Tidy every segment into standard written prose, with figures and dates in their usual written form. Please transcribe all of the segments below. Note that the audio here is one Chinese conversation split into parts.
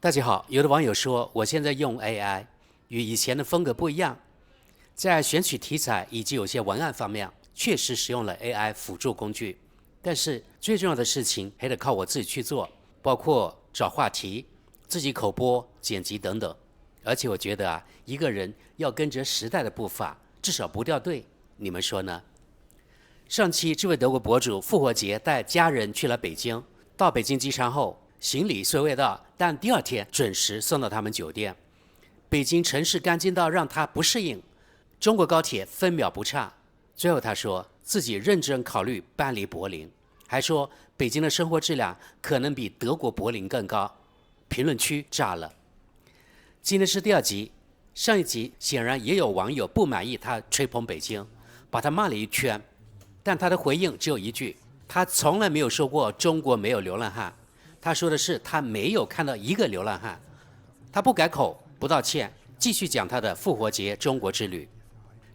大家好，有的网友说我现在用 AI 与以前的风格不一样，在选取题材以及有些文案方面，确实使用了 AI 辅助工具，但是最重要的事情还得靠我自己去做，包括找话题、自己口播、剪辑等等。而且我觉得一个人要跟着时代的步伐，至少不掉队，你们说呢？上期这位德国博主复活节带家人去了北京，到北京机场后，行李虽未到，但第二天准时送到他们酒店。北京城市干净到让他不适应，中国高铁分秒不差。最后他说自己认真考虑搬离柏林，还说北京的生活质量可能比德国柏林更高。评论区炸了。今天是第二集，上一集显然也有网友不满意他吹捧北京，把他骂了一圈，但他的回应只有一句：他从来没有说过中国没有流浪汉，他说的是他没有看到一个流浪汉。他不改口不道歉，继续讲他的复活节中国之旅。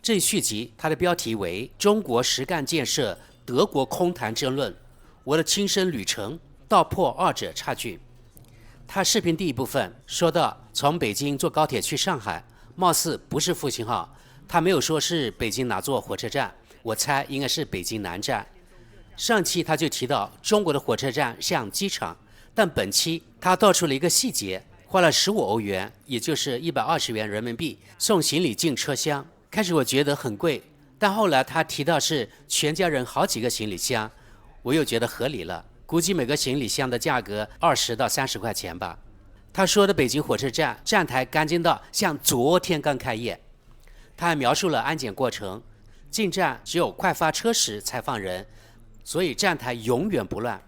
这一续集它的标题为中国实干建设德国空谈争论，我的亲身旅程道破二者差距。他视频第一部分说到从北京坐高铁去上海，貌似不是复兴号，他没有说是北京哪座火车站，我猜应该是北京南站。上期他就提到中国的火车站像机场，但本期他道出了一个细节，花了15欧元，也就是120元人民币送行李进车厢。开始我觉得很贵，但后来他提到是全家人好几个行李箱，我又觉得合理了，估计每个行李箱的价格20到30块钱吧。他说的北京火车站站台干净到像昨天刚开业。他还描述了安检过程，进站只有快发车时才放人，所以站台永远不乱。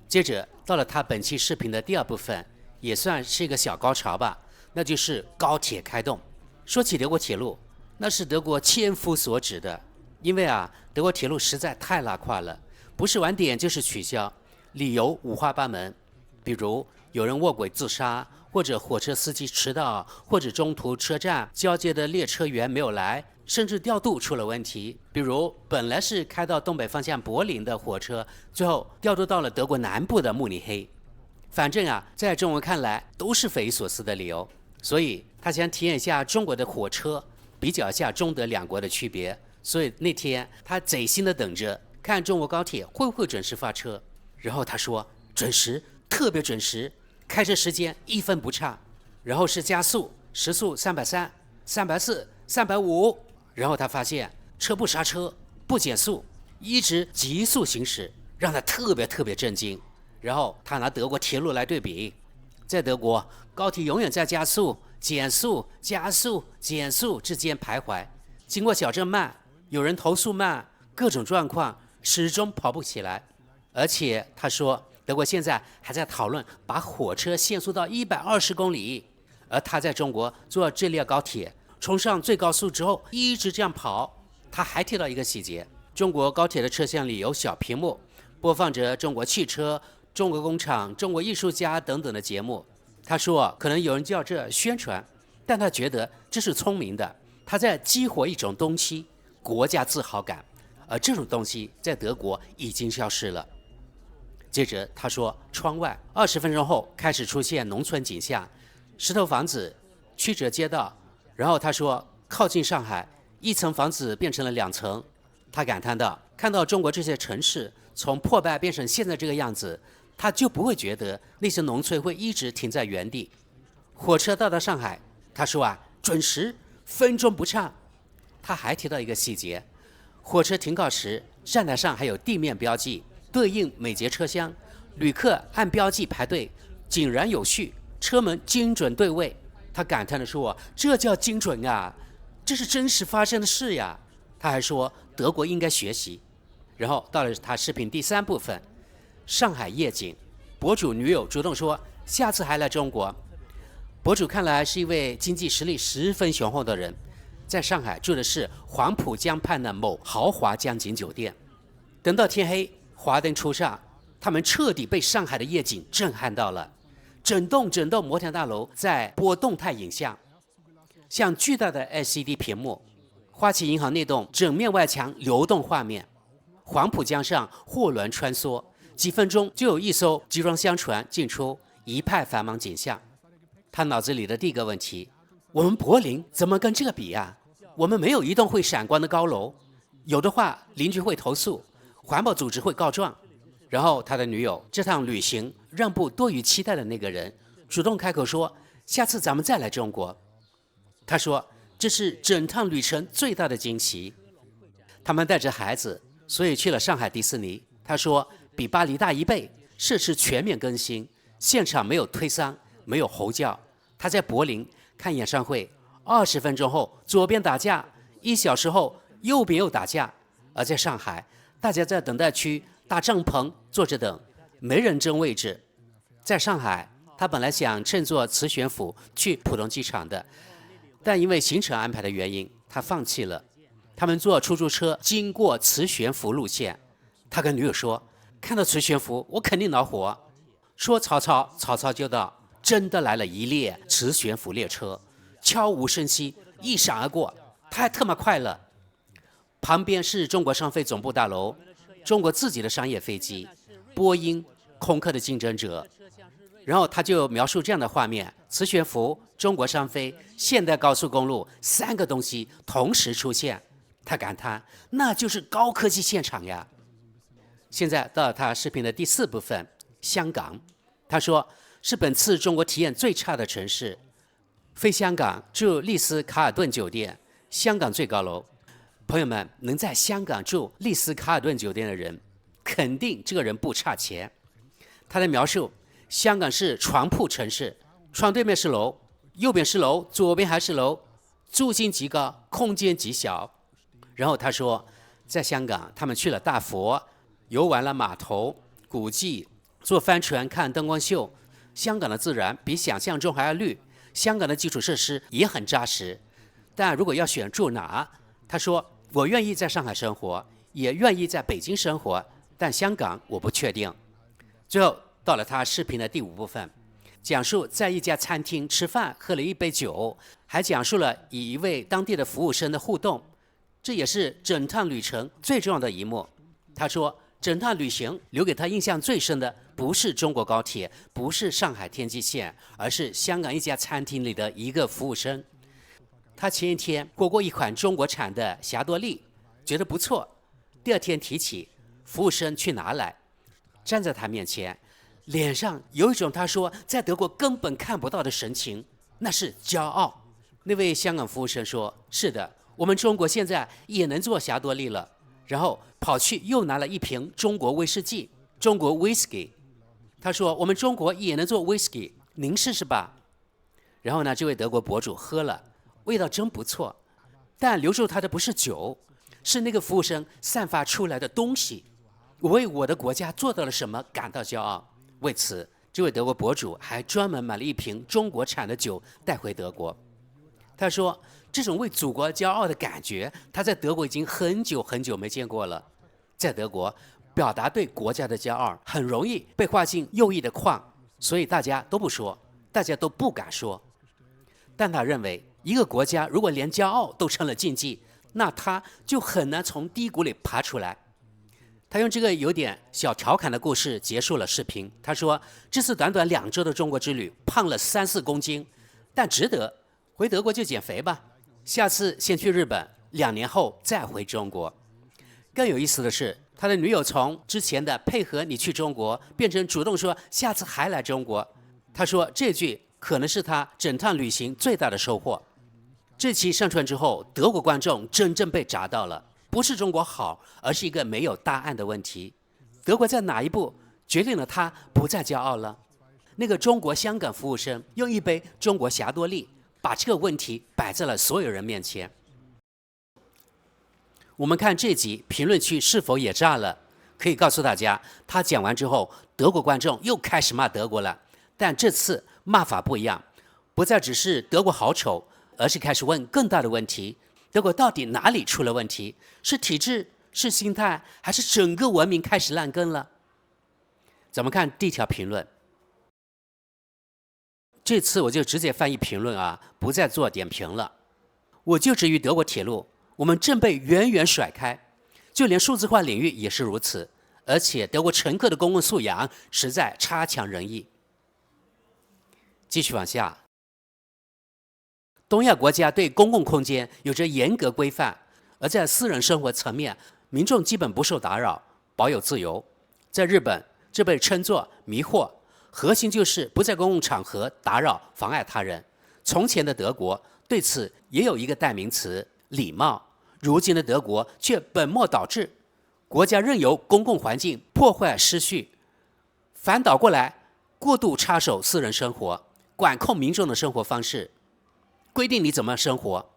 接着到了他本期视频的第二部分，也算是一个小高潮吧，那就是高铁开动。说起德国铁路，那是德国千夫所指的，因为德国铁路实在太拉胯了，不是晚点就是取消，理由五花八门。比如有人卧轨自杀，或者火车司机迟到，或者中途车站交接的列车员没有来，甚至调度出了问题。比如本来是开到东北方向柏林的火车，最后调度到了德国南部的慕尼黑。反正在中文看来都是匪夷所思的理由，所以他想体验一下中国的火车，比较一下中德两国的区别。所以那天他贼心的等着看中国高铁会不会准时发车，然后他说准时，特别准时，开车时间1分不差，然后是加速，时速330、340、350，然后他发现车不刹车不减速，一直急速行驶，让他特别震惊。然后他拿德国铁路来对比，在德国高铁永远在加速、减速、加速、减速之间徘徊，经过小镇慢，有人投诉慢，各种状况，始终跑不起来。而且他说德国现在还在讨论把火车限速到120公里，而他在中国坐这列高铁冲上最高速之后一直这样跑。他还提到一个细节，中国高铁的车厢里有小屏幕，播放着中国汽车、中国工厂、中国艺术家等等的节目。他说可能有人叫这宣传，但他觉得这是聪明的，他在激活一种东西，国家自豪感，而这种东西在德国已经消失了。接着他说窗外20分钟后开始出现农村景象，石头房子、曲折街道，然后他说靠近上海，1层房子变成了2层。他感叹道，看到中国这些城市从破败变成现在这个样子，他就不会觉得那些农村会一直停在原地。火车到达上海，他说准时，分钟不差。他还提到一个细节，火车停靠时站台上还有地面标记，对应每节车厢，旅客按标记排队，井然有序，车门精准对位。他感叹地说，这叫精准啊，这是真实发生的事呀。他还说德国应该学习。然后到了他视频第3部分，上海夜景，博主女友主动说下次还来中国。博主看来是一位经济实力十分雄厚的人，在上海住的是黄浦江畔的某豪华江景酒店。等到天黑，华灯初上，他们彻底被上海的夜景震撼到了。整栋摩天大楼在播动态影像，像巨大的 LCD 屏幕，花旗银行那栋整面外墙流动画面，黄浦江上货轮穿梭，几分钟就有一艘集装箱船进出，一派繁忙景象。他脑子里的第一个问题：我们柏林怎么跟这个比啊？我们没有移动会闪光的高楼，有的话邻居会投诉，环保组织会告状。然后他的女友这趟旅行让步多于期待的那个人，主动开口说：下次咱们再来中国。他说这是整趟旅程最大的惊喜。他们带着孩子，所以去了上海迪士尼。他说比巴黎大1倍，设施全面更新，现场没有推搡，没有吼叫。他在柏林看演唱会，20分钟后左边打架，1小时后右边又打架。而在上海，大家在等待区搭帐篷坐着等，没人争位置。在上海，他本来想乘坐磁悬浮去浦东机场的，但因为行程安排的原因，他放弃了。他们坐出租车经过磁悬浮路线，他跟女友说：看到磁悬浮我肯定恼火。说曹操，曹操就到，真的来了一列磁悬浮列车，悄无声息一闪而过，太他妈快了。旁边是中国商飞总部大楼，中国自己的商业飞机，波音、空客的竞争者。然后他就描述这样的画面：磁悬浮、中国商飞、现代高速公路3个东西同时出现。他感叹，那就是高科技现场呀。现在到了他视频的第4部分，香港。他说是本次中国体验最差的城市。飞香港住丽思卡尔顿酒店，香港最高楼。朋友们，能在香港住丽思卡尔顿酒店的人，肯定这个人不差钱。他的描述：香港是床铺城市，床对面是楼，右边是楼，左边还是楼，租金极高，空间极小。然后他说，在香港他们去了大佛，游玩了码头、古迹，坐帆船看灯光秀。香港的自然比想象中还要绿，香港的基础设施也很扎实。但如果要选住哪，他说我愿意在上海生活，也愿意在北京生活，但香港我不确定。最后到了他视频的第5部分，讲述在一家餐厅吃饭，喝了一杯酒，还讲述了与一位当地的服务生的互动。这也是整趟旅程最重要的一幕。他说整趟旅行留给他印象最深的不是中国高铁，不是上海天际线，而是香港一家餐厅里的一个服务生。他前一天过过一款中国产的霞多丽，觉得不错，第2天提起，服务生去拿来，站在他面前，脸上有一种他说在德国根本看不到的神情，那是骄傲。那位香港服务生说，是的，我们中国现在也能做霞多丽了。然后跑去又拿了一瓶中国威士忌，中国 whisky。他说我们中国也能做 whisky， 您试试吧。然后呢，这位德国博主喝了，味道真不错，但留住他的不是酒，是那个服务生散发出来的东西。我为我的国家做到了什么感到骄傲。为此，这位德国博主还专门买了一瓶中国产的酒带回德国。他说这种为祖国骄傲的感觉，他在德国已经很久很久没见过了。在德国，表达对国家的骄傲很容易被划进右翼的框，所以大家都不说，大家都不敢说。但他认为，一个国家如果连骄傲都成了禁忌，那他就很难从低谷里爬出来。他用这个有点小调侃的故事结束了视频。他说，这次短短2周的中国之旅，胖了3-4公斤，但值得，回德国就减肥吧。下次先去日本，2年后再回中国。更有意思的是，他的女友从之前的配合你去中国，变成主动说下次还来中国。他说这句可能是他整趟旅行最大的收获。这期上传之后，德国观众真正被砸到了，不是中国好，而是一个没有答案的问题。德国在哪一步决定了他不再骄傲了？那个中国香港服务生用一杯中国霞多丽把这个问题摆在了所有人面前。我们看这集评论区是否也炸了？可以告诉大家，他讲完之后，德国观众又开始骂德国了，但这次骂法不一样，不再只是德国好丑，而是开始问更大的问题：德国到底哪里出了问题？是体制，是心态，还是整个文明开始烂根了？咱们看第1条评论。这次我就直接翻译评论啊，不再做点评了。我就职于德国铁路，我们正被远远甩开，就连数字化领域也是如此。而且德国乘客的公共素养实在差强人意。继续往下。东亚国家对公共空间有着严格规范，而在私人生活层面，民众基本不受打扰，保有自由。在日本，这被称作迷惑，核心就是不在公共场合打扰、妨碍他人。从前的德国对此也有一个代名词——礼貌。如今的德国却本末倒置，国家任由公共环境破坏失序，反倒过来过度插手私人生活，管控民众的生活方式，规定你怎么生活。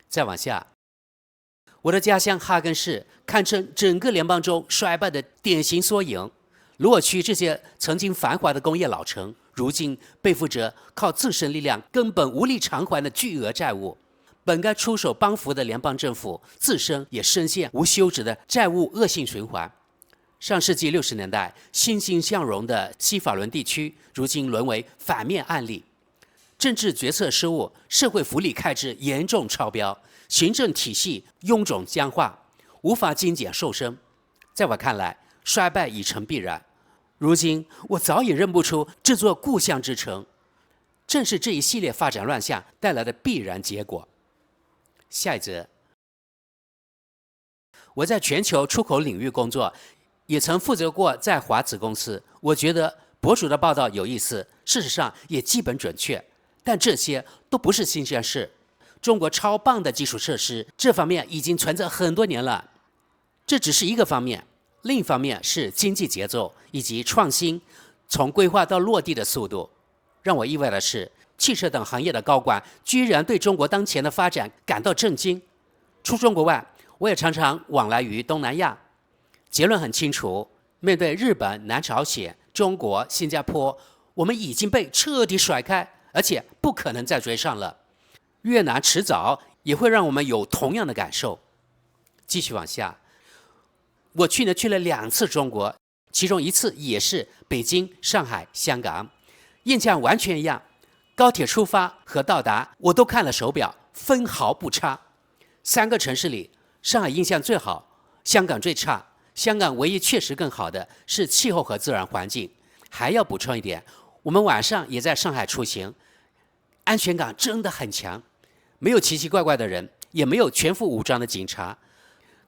再往下，我的家乡哈根市堪称整个联邦中衰败的典型缩影。鲁尔区这些曾经繁华的工业老城，如今背负着靠自身力量根本无力偿还的巨额债务。本该出手帮扶的联邦政府，自身也深陷无休止的债务恶性循环。上世纪60年代欣欣向荣的西法伦地区，如今沦为反面案例。政治决策失误，社会福利开支严重超标，行政体系臃肿僵化，无法精简瘦身。在我看来，衰败已成必然。如今我早已认不出这座故乡之城，正是这一系列发展乱象带来的必然结果。下一则，我在全球出口领域工作，也曾负责过在华子公司。我觉得博主的报道有意思，事实上也基本准确，但这些都不是新鲜事。中国超棒的基础设施，这方面已经存在很多年了。这只是一个方面，另一方面是经济节奏以及创新从规划到落地的速度。让我意外的是，汽车等行业的高管居然对中国当前的发展感到震惊。出中国外，我也常常往来于东南亚。结论很清楚，面对日本、南朝鲜、中国、新加坡，我们已经被彻底甩开，而且不可能再追上了。越南迟早也会让我们有同样的感受。继续往下，我去年去了2次中国，其中1次也是北京、上海、香港，印象完全一样。高铁出发和到达，我都看了手表，分毫不差。3个城市里，上海印象最好，香港最差。香港唯一确实更好的是气候和自然环境。还要补充一点，我们晚上也在上海出行，安全感真的很强，没有奇奇怪怪的人，也没有全副武装的警察。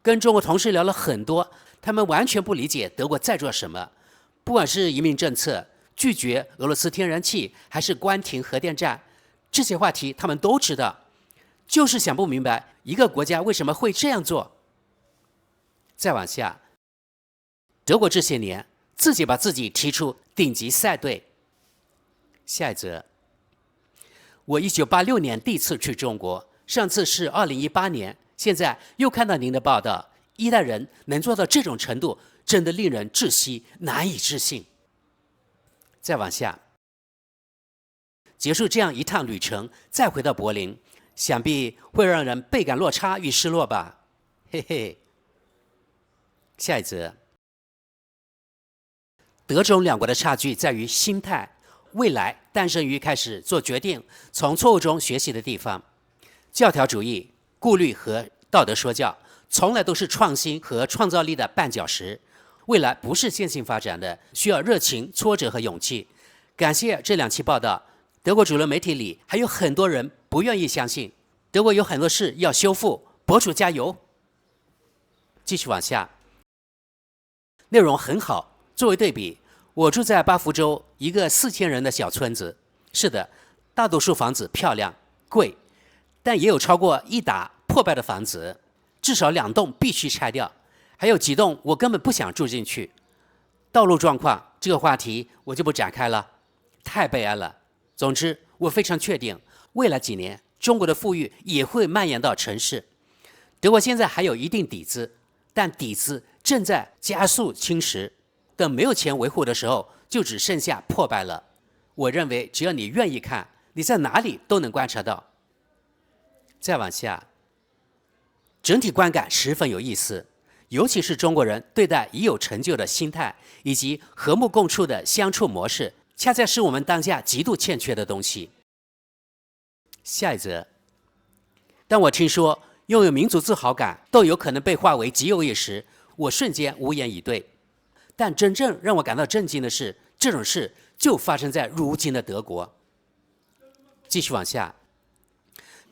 跟中国同事聊了很多，他们完全不理解德国在做什么，不管是移民政策、拒绝俄罗斯天然气，还是关停核电站，这些话题他们都知道，就是想不明白一个国家为什么会这样做。再往下，德国这些年自己把自己踢出顶级赛队。下一则，我1986年第一次去中国，上次是2018年，现在又看到您的报道，一代人能做到这种程度，真的令人窒息，难以置信。再往下，结束这样一趟旅程，再回到柏林，想必会让人倍感落差与失落吧？嘿嘿。下一则，德中两国的差距在于心态，未来诞生于开始做决定、从错误中学习的地方。教条主义、顾虑和道德说教，从来都是创新和创造力的绊脚石。未来不是线性发展的，需要热情、挫折和勇气。感谢这2期报道，德国主流媒体里还有很多人不愿意相信，德国有很多事要修复，博主加油！继续往下，内容很好。作为对比，我住在巴福州一个4000人的小村子。是的，大多数房子漂亮、贵，但也有超过1打破败的房子，至少2栋必须拆掉。还有几栋我根本不想住进去。道路状况这个话题我就不展开了，太悲哀了。总之，我非常确定，未来几年中国的富裕也会蔓延到城市。德国现在还有一定底子，但底子正在加速侵蚀，等没有钱维护的时候，就只剩下破败了。我认为只要你愿意看，你在哪里都能观察到。再往下，整体观感十分有意思。尤其是中国人对待已有成就的心态，以及和睦共处的相处模式，恰恰是我们当下极度欠缺的东西。下一则，当我听说拥有民族自豪感都有可能被化为极右翼时，我瞬间无言以对。但真正让我感到震惊的是，这种事就发生在如今的德国。继续往下，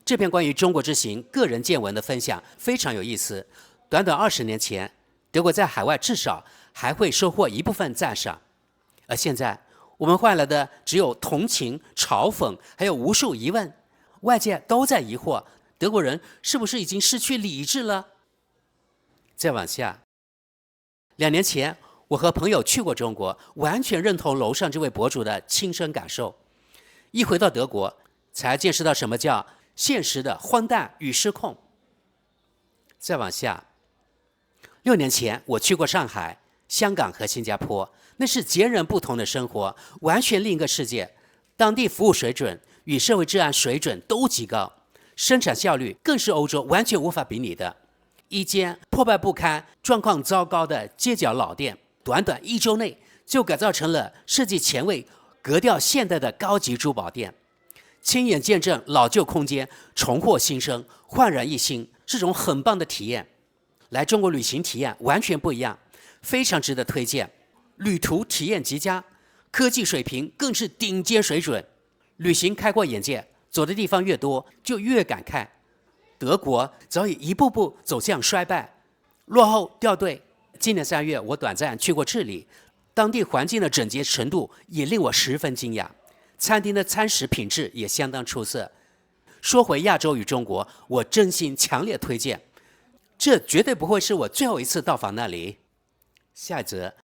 这篇关于中国之行个人见闻的分享非常有意思。短短20年前，德国在海外至少还会收获一部分赞赏，而现在我们换来的只有同情、嘲讽，还有无数疑问。外界都在疑惑，德国人是不是已经失去理智了？再往下，2年前我和朋友去过中国，完全认同楼上这位博主的亲身感受。一回到德国，才见识到什么叫现实的荒诞与失控。再往下，6年前我去过上海、香港和新加坡，那是截然不同的生活，完全另一个世界。当地服务水准与社会治安水准都极高，生产效率更是欧洲完全无法比拟的。一间破败不堪、状况糟糕的街角老店，短短1周内就改造成了设计前卫、格调现代的高级珠宝店。亲眼见证老旧空间重获新生，焕然一新，是种很棒的体验。来中国旅行体验完全不一样，非常值得推荐。旅途体验极佳，科技水平更是顶尖水准。旅行开阔眼界，走的地方越多，就越感慨。德国早已一步步走向衰败，落后掉队。今年3月，我短暂去过智利，当地环境的整洁程度也令我十分惊讶，餐厅的餐食品质也相当出色。说回亚洲与中国，我真心强烈推荐，这绝对不会是我最后一次到访那里。下一则，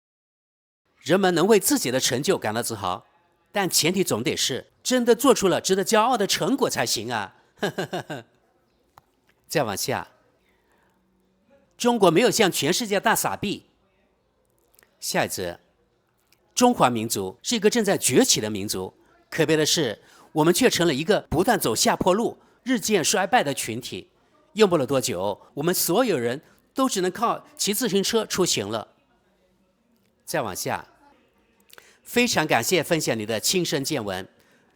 人们能为自己的成就感到自豪，但前提总得是真的做出了值得骄傲的成果才行啊！再往下，中国没有向全世界大撒币。下一则，中华民族是一个正在崛起的民族，可悲的是，我们却成了一个不断走下坡路、日渐衰败的群体。用不了多久，我们所有人都只能靠骑自行车出行了。再往下，非常感谢分享你的亲身见闻，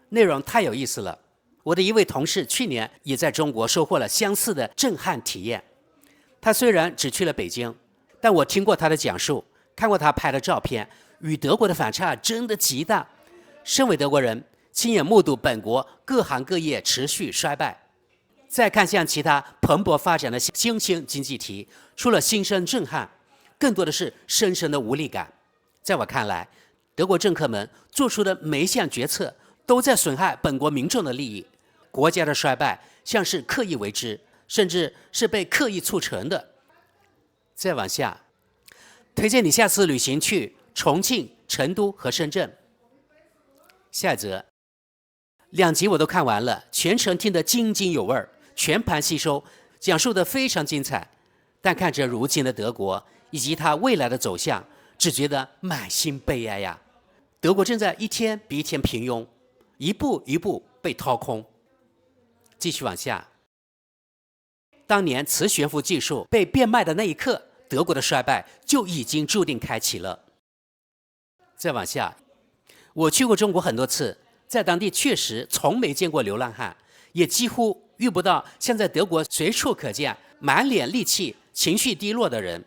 内容太有意思了。我的一位同事去年也在中国收获了相似的震撼体验。他虽然只去了北京，但我听过他的讲述，看过他拍的照片，与德国的反差真的极大。身为德国人，亲眼目睹本国各行各业持续衰败，再看向其他蓬勃发展的新兴经济体，除了心生震撼，更多的是深深的无力感。在我看来，德国政客们做出的每一项决策都在损害本国民众的利益。国家的衰败像是刻意为之，甚至是被刻意促成的。再往下，推荐你下次旅行去重庆、成都和深圳。下一则，2集我都看完了，全程听得津津有味，全盘吸收，讲述得非常精彩。但看着如今的德国以及它未来的走向，只觉得满心悲哀呀！德国正在一天比一天平庸，一步一步被掏空。继续往下，当年磁悬浮技术被变卖的那一刻，德国的衰败就已经注定开启了。再往下，我去过中国很多次，在当地确实从没见过流浪汉，也几乎遇不到像在德国随处可见满脸戾气、情绪低落的人。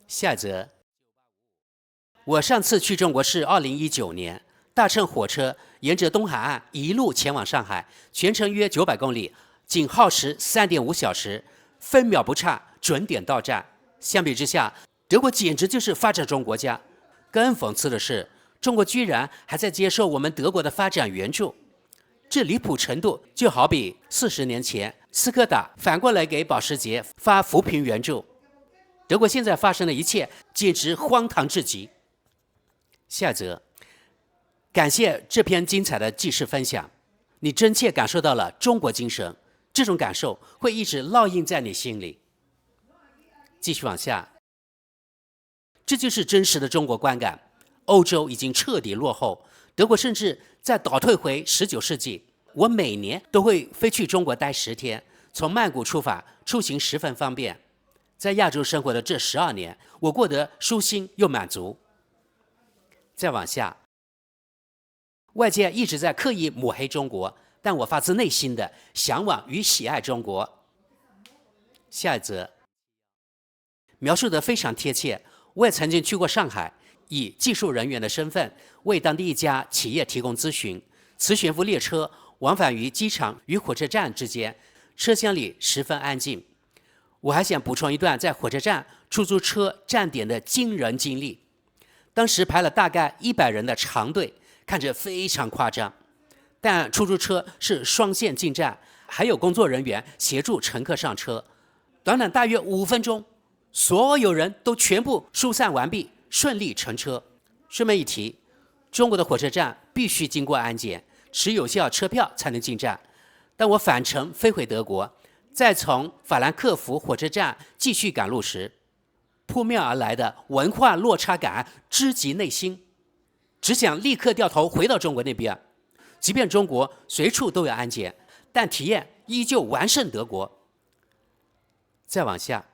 下一则，我上次去中国是2019年，大乘火车沿着东海岸一路前往上海，全程约900公里，仅耗时3.5小时，分秒不差，准点到站。相比之下，德国简直就是发展中国家。更讽刺的是，中国居然还在接受我们德国的发展援助，这离谱程度就好比40年前斯柯达反过来给保时捷发扶贫援助。德国现在发生的一切简直荒唐至极。下一则，感谢这篇精彩的纪实分享，你真切感受到了中国精神，这种感受会一直烙印在你心里。继续往下，这就是真实的中国观感。欧洲已经彻底落后，德国甚至在倒退回19世纪。我每年都会飞去中国待10天，从曼谷出发，出行十分方便。在亚洲生活的这12年，我过得舒心又满足。再往下，外界一直在刻意抹黑中国，但我发自内心的向往与喜爱中国。下一则，描述得非常贴切。我也曾经去过上海，以技术人员的身份为当地一家企业提供咨询。磁悬浮列车往返于机场与火车站之间，车厢里十分安静。我还想补充一段在火车站出租车站点的惊人经历。当时排了大概100人的长队，看着非常夸张，但出租车是双线进站，还有工作人员协助乘客上车。短短大约5分钟，所有人都全部疏散完毕，顺利乘车。顺便一提，中国的火车站必须经过安检，持有效车票才能进站。当我返程飞回德国，再从法兰克福火车站继续赶路时，扑面而来的文化落差感直击内心，只想立刻掉头回到中国那边。即便中国随处都有安检，但体验依旧完胜德国。再往下，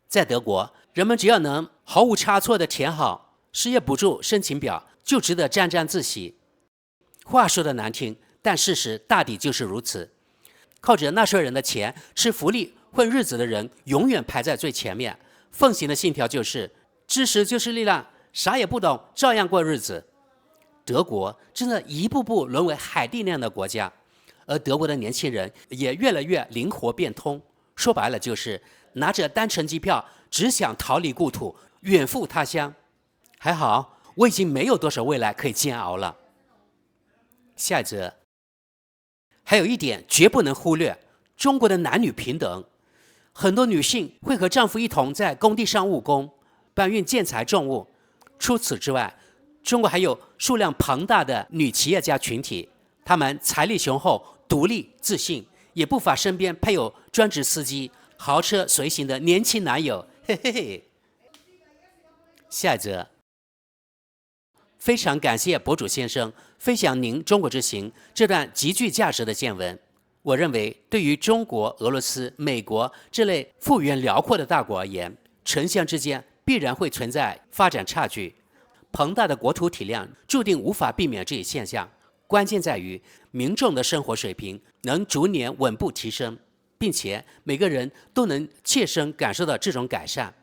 在德国，人们只要能毫无差错地填好失业补助申请表，就值得沾沾自喜。话说的难听，但事实大抵就是如此。靠着纳税人的钱吃福利混日子的人永远排在最前面。奉行的信条就是知识就是力量，啥也不懂照样过日子。德国真的一步步沦为海地那样的国家，而德国的年轻人也越来越灵活变通。说白了就是拿着单程机票，只想逃离故土，远赴他乡。还好我已经没有多少未来可以煎熬了。下一则，还有一点绝不能忽略，中国的男女平等。很多女性会和丈夫一同在工地上务工，搬运建材重物。除此之外，中国还有数量庞大的女企业家群体，她们财力雄厚、独立自信，也不乏身边配有专职司机、豪车随行的年轻男友。嘿嘿嘿。下一则，非常感谢博主先生分享您中国之行这段极具价值的见闻。我认为，对于中国、俄罗斯、美国这类幅员辽阔的大国而言，城乡之间必然会存在发展差距。庞大的国土体量注定无法避免这一现象，关键在于民众的生活水平能逐年稳步提升，并且每个人都能切身感受到这种改善。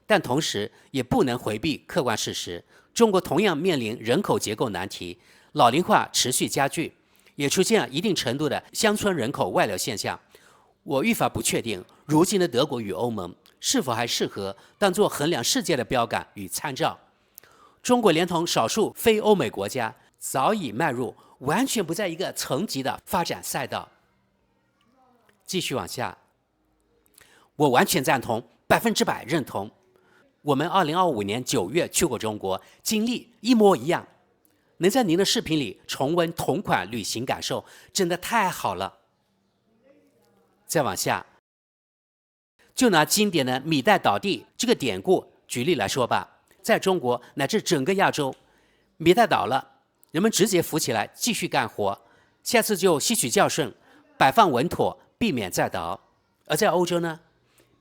但同时也不能回避客观事实，中国同样面临人口结构难题，老龄化持续加剧，也出现了一定程度的乡村人口外流现象。我愈发不确定，如今的德国与欧盟是否还适合当作衡量世界的标杆与参照。中国连同少数非欧美国家早已迈入完全不在一个层级的发展赛道。继续往下，我完全赞同，100%认同。我们2025年9月去过中国，经历一模一样。能在您的视频里重温同款旅行感受，真的太好了。再往下，就拿经典的米袋倒地这个典故举例来说吧。在中国乃至整个亚洲，米袋倒了，人们直接扶起来继续干活，下次就吸取教训，摆放稳妥，避免再倒。而在欧洲呢，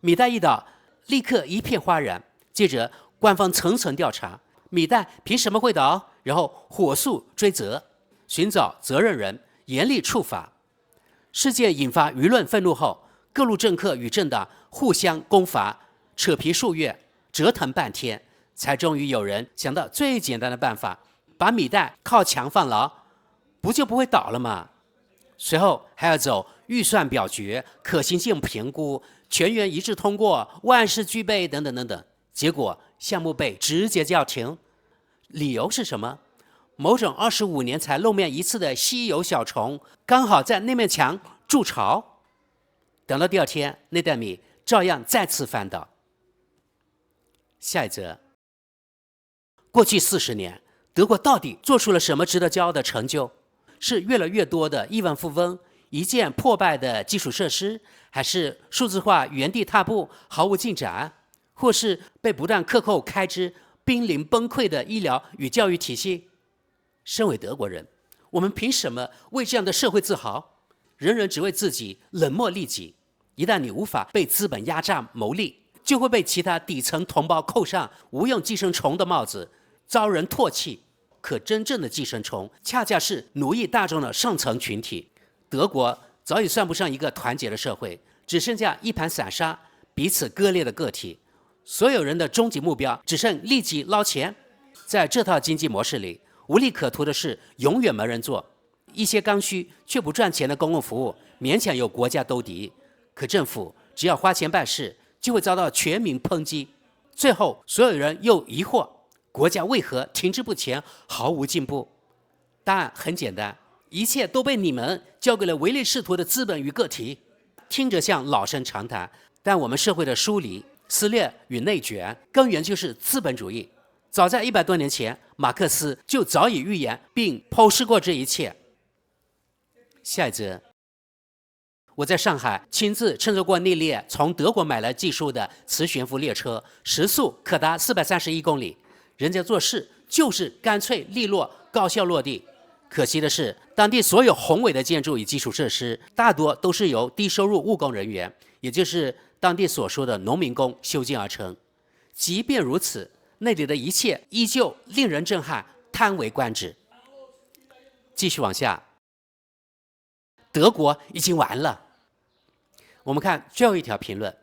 米袋一倒，立刻一片哗然，接着官方层层调查，米袋凭什么会倒，然后火速追责，寻找责任人，严厉处罚。事件引发舆论愤怒后，各路政客与政党互相攻伐，扯皮数月，折腾半天，才终于有人想到最简单的办法，把米袋靠墙放牢，不就不会倒了吗？随后还要走预算表决、可行性评估、全员一致通过、万事俱备等等等等。结果项目被直接叫停，理由是什么？某种25年才露面一次的稀有小虫刚好在那面墙筑巢。等到第二天，那袋米照样再次翻倒。下一则，过去40年，德国到底做出了什么值得骄傲的成就？是越来越多的亿万富翁，一件破败的基础设施，还是数字化原地踏步毫无进展，或是被不断克扣开支濒临崩溃的医疗与教育体系？身为德国人，我们凭什么为这样的社会自豪？人人只为自己冷漠利己，一旦你无法被资本压榨牟利，就会被其他底层同胞扣上无用寄生虫的帽子，遭人唾弃。可真正的寄生虫恰恰是奴役大众的上层群体。德国早已算不上一个团结的社会，只剩下一盘散沙，彼此割裂的个体。所有人的终极目标只剩立即捞钱。在这套经济模式里，无利可图的事永远没人做，一些刚需却不赚钱的公共服务勉强由国家兜底，可政府只要花钱办事，就会遭到全民抨击。最后，所有人又疑惑，国家为何停滞不前，毫无进步？答案很简单，一切都被你们交给了唯利是图的资本与个体。听着像老生常谈，但我们社会的疏离、撕裂与内卷，根源就是资本主义。早在100多年前，马克思就早已预言并剖析过这一切。下一则，我在上海亲自乘坐过那列从德国买来技术的磁悬浮列车，时速可达431公里。人家做事就是干脆利落、高效落地。可惜的是，当地所有宏伟的建筑与基础设施，大多都是由低收入务工人员，也就是当地所说的农民工修建而成。即便如此，那里的一切依旧令人震撼，叹为观止。继续往下，德国已经完了。我们看最后一条评论，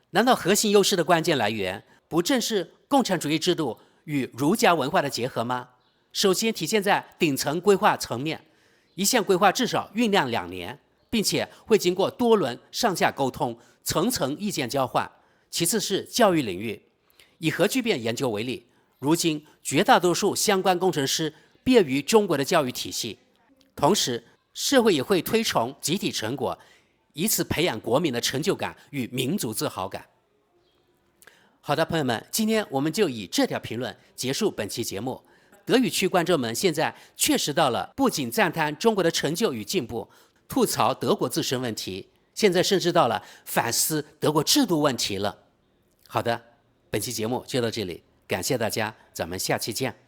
难道核心优势的关键来源不正是共产主义制度与儒家文化的结合吗？首先体现在顶层规划层面，一项规划至少酝酿2年，并且会经过多轮上下沟通、层层意见交换。其次是教育领域，以核聚变研究为例，如今绝大多数相关工程师毕业于中国的教育体系，同时社会也会推崇集体成果，以此培养国民的成就感与民族自豪感。好的，朋友们，今天我们就以这条评论结束本期节目。德语区观众们现在确实到了不仅赞叹中国的成就与进步，吐槽德国自身问题，现在甚至到了反思德国制度问题了。好的，本期节目就到这里，感谢大家，咱们下期见。